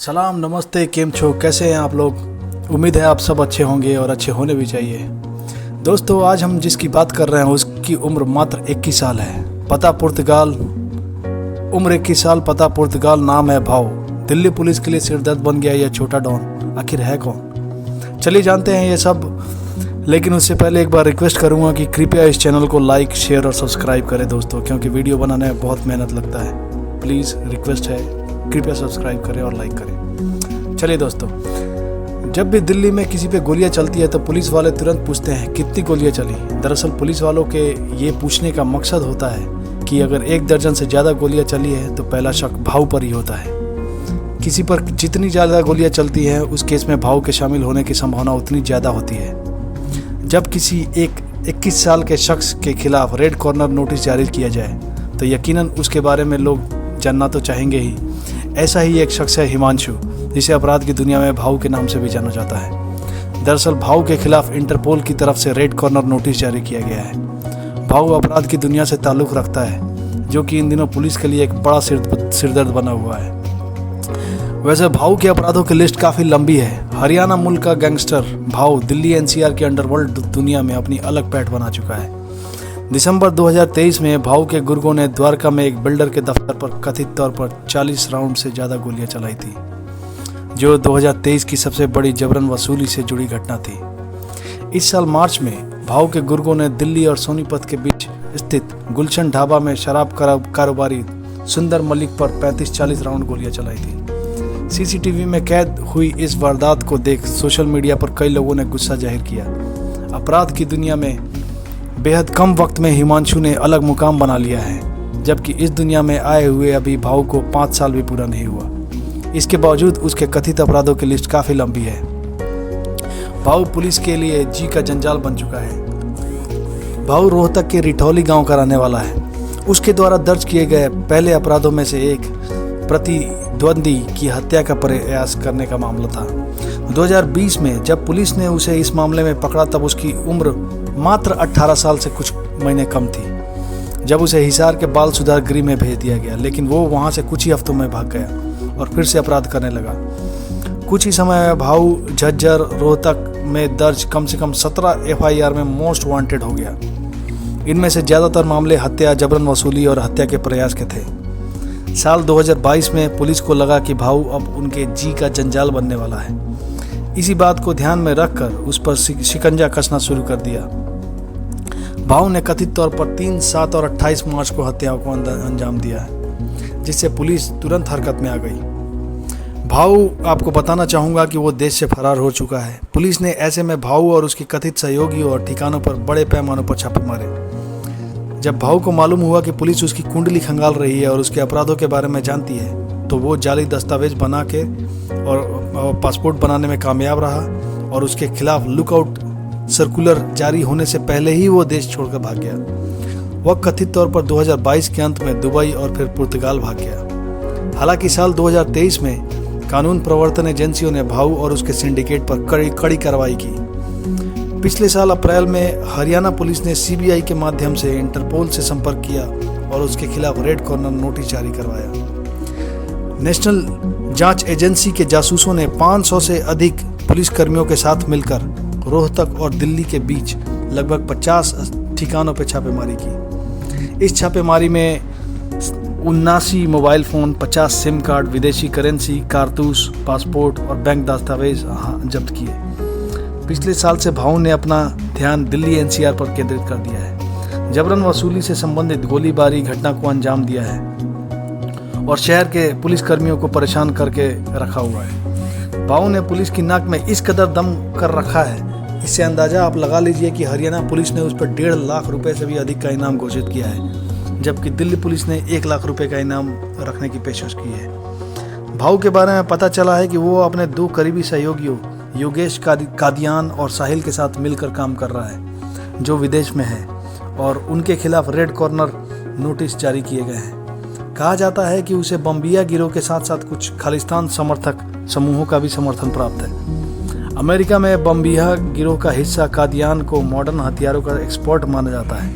सलाम, नमस्ते, केम छो, कैसे हैं आप लोग। उम्मीद है आप सब अच्छे होंगे और अच्छे होने भी चाहिए। दोस्तों, आज हम जिसकी बात कर रहे हैं उसकी उम्र मात्र 21 साल है। पता पुर्तगाल, उम्र 21 साल, पता पुर्तगाल, नाम है भाव। दिल्ली पुलिस के लिए सिरदर्द बन गया यह छोटा डॉन। आखिर है कौन? चलिए जानते हैं ये सब। लेकिन उससे पहले एक बार रिक्वेस्ट करूंगा कि कृपया इस चैनल को लाइक, शेयर और सब्सक्राइब करें दोस्तों, क्योंकि वीडियो बनाने में बहुत मेहनत लगता है। प्लीज़ रिक्वेस्ट है, कृपया सब्सक्राइब करें और लाइक करें। चलिए दोस्तों, जब भी दिल्ली में किसी पे गोलियां चलती है तो पुलिस वाले तुरंत पूछते हैं कितनी गोलियां चली। दरअसल पुलिस वालों के ये पूछने का मकसद होता है कि अगर 1 दर्जन से ज़्यादा गोलियां चली है तो पहला शक भाव पर ही होता है। किसी पर जितनी ज़्यादा गोलियां चलती हैं उस केस में भाव के शामिल होने की संभावना उतनी ज़्यादा होती है। जब किसी एक 21 साल के शख्स के खिलाफ रेड कॉर्नर नोटिस जारी किया जाए तो यकीनन उसके बारे में लोग जानना तो चाहेंगे ही। ऐसा ही एक शख्स है हिमांशु, जिसे अपराध की दुनिया में भाव के नाम से भी जाना जाता है। दरअसल भाव के खिलाफ इंटरपोल की तरफ से रेड कॉर्नर नोटिस जारी किया गया है। भाव अपराध की दुनिया से ताल्लुक़ रखता है, जो कि इन दिनों पुलिस के लिए एक बड़ा सिरदर्द बना हुआ है। वैसे भाव के अपराधों की लिस्ट काफ़ी लंबी है। हरियाणा मूल का गैंगस्टर भाव दिल्ली एनसीआर की अंडरवर्ल्ड दुनिया में अपनी अलग पैठ बना चुका है। दिसंबर 2023 में भाव के गुर्गों ने द्वारका में एक बिल्डर के दफ्तर पर कथित तौर पर 40 राउंड से ज़्यादा गोलियां चलाई थी, जो 2023 की सबसे बड़ी जबरन वसूली से जुड़ी घटना थी। इस साल मार्च में भाव के गुर्गों ने दिल्ली और सोनीपत के बीच स्थित गुलशन ढाबा में शराब कारोबारी सुंदर मलिक पर 35-40 राउंड गोलियां चलाई थी। सीसीटीवी में कैद हुई इस वारदात को देख सोशल मीडिया पर कई लोगों ने गुस्सा जाहिर किया। अपराध की दुनिया में बेहद कम वक्त में हिमांशु ने अलग मुकाम बना लिया है, जबकि इस दुनिया में आए हुए अभी भाव को 5 साल भी पूरा नहीं हुआ। इसके बावजूद उसके कथित अपराधों की लिस्ट काफ़ी लंबी है। भाव पुलिस के लिए जी का जंजाल बन चुका है। भाव रोहतक के रिठौली गांव का रहने वाला है। उसके द्वारा दर्ज किए गए पहले अपराधों में से एक प्रतिद्वंदी की हत्या का प्रयास करने का मामला था। 2020 में जब पुलिस ने उसे इस मामले में पकड़ा तब उसकी उम्र मात्र 18 साल से कुछ महीने कम थी, जब उसे हिसार के बाल सुधार गृह में भेज दिया गया। लेकिन वो वहाँ से कुछ ही हफ्तों में भाग गया और फिर से अपराध करने लगा। कुछ ही समय में भाव झज्जर रोहतक में दर्ज कम से कम 17 FIR में मोस्ट वांटेड हो गया। इनमें से ज़्यादातर मामले हत्या, जबरन वसूली और हत्या के प्रयास के थे। साल 2022 में पुलिस को लगा कि भाव अब उनके जी का जंजाल बनने वाला है। इसी बात को ध्यान में रखकर उस पर शिकंजा कसना शुरू कर दिया। भाव ने कथित तौर पर 3, 7 और 28 मार्च को हत्याओं को अंजाम दिया है, जिससे पुलिस तुरंत हरकत में आ गई। भाव, आपको बताना चाहूँगा कि वो देश से फरार हो चुका है। पुलिस ने ऐसे में भाव और उसके कथित सहयोगियों और ठिकानों पर बड़े पैमानों पर छापे मारे। जब भाव को मालूम हुआ कि पुलिस उसकी कुंडली खंगाल रही है और उसके अपराधों के बारे में जानती है, तो वो जाली दस्तावेज बना के और पासपोर्ट बनाने में कामयाब रहा और उसके खिलाफ लुकआउट सर्कुलर जारी होने से पहले ही वो देश छोड़कर भाग गया। वह कथित तौर पर 2022 के अंत में दुबई और फिर पुर्तगाल भाग गया। हालांकि साल 2023 में कानून प्रवर्तन एजेंसियों ने भाव और उसके सिंडिकेट पर कड़ी कार्रवाई की। पिछले साल अप्रैल में हरियाणा पुलिस ने CBI के माध्यम से इंटरपोल से संपर्क किया और उसके खिलाफ रेड कॉर्नर नोटिस जारी करवाया। नेशनल जांच एजेंसी के जासूसों ने 500 से अधिक पुलिसकर्मियों के साथ मिलकर रोहतक और दिल्ली के बीच लगभग 50 ठिकानों पर छापेमारी की। इस छापेमारी में 79 मोबाइल फ़ोन, 50 सिम कार्ड, विदेशी करेंसी, कारतूस, पासपोर्ट और बैंक दस्तावेज जब्त किए। पिछले साल से भाव ने अपना ध्यान दिल्ली NCR पर केंद्रित कर दिया है। जबरन वसूली से संबंधित गोलीबारी घटना को अंजाम दिया है और शहर के पुलिसकर्मियों को परेशान करके रखा हुआ है। भाव ने पुलिस की नाक में इस कदर दम कर रखा है, इससे अंदाज़ा आप लगा लीजिए कि हरियाणा पुलिस ने उस पर 1.5 लाख रुपए से भी अधिक का इनाम घोषित किया है, जबकि दिल्ली पुलिस ने 1 लाख रुपए का इनाम रखने की पेशकश की है। भाव के बारे में पता चला है कि वो अपने 2 करीबी सहयोगियों योगेश कादियान और साहिल के साथ मिलकर काम कर रहा है, जो विदेश में है, और उनके खिलाफ रेड कॉर्नर नोटिस जारी किए गए हैं। कहा जाता है कि उसे बम्बिया गिरोह के साथ साथ कुछ खालिस्तान समर्थक समूहों का भी समर्थन प्राप्त है। अमेरिका में बम्बिया गिरोह का हिस्सा कादियान को मॉडर्न हथियारों का एक्सपर्ट माना जाता है।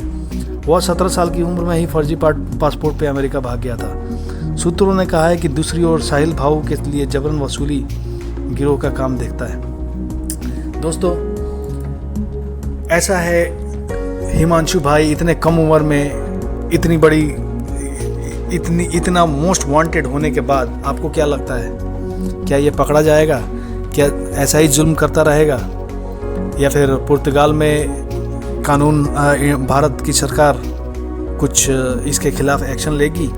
वह 17 साल की उम्र में ही फर्जी पासपोर्ट पे अमेरिका भाग गया था। सूत्रों ने कहा है कि दूसरी ओर साहिल भाऊ के लिए जबरन वसूली गिरोह का काम देखता है। दोस्तों, ऐसा है, हिमांशु भाई इतने कम उम्र में इतनी बड़ी इतना मोस्ट वांटेड होने के बाद आपको क्या लगता है, क्या ये पकड़ा जाएगा? क्या ऐसा ही जुल्म करता रहेगा, या फिर पुर्तगाल में कानून भारत की सरकार कुछ इसके खिलाफ एक्शन लेगी?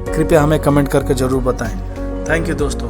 कृपया हमें कमेंट करके ज़रूर बताएं। थैंक यू दोस्तों।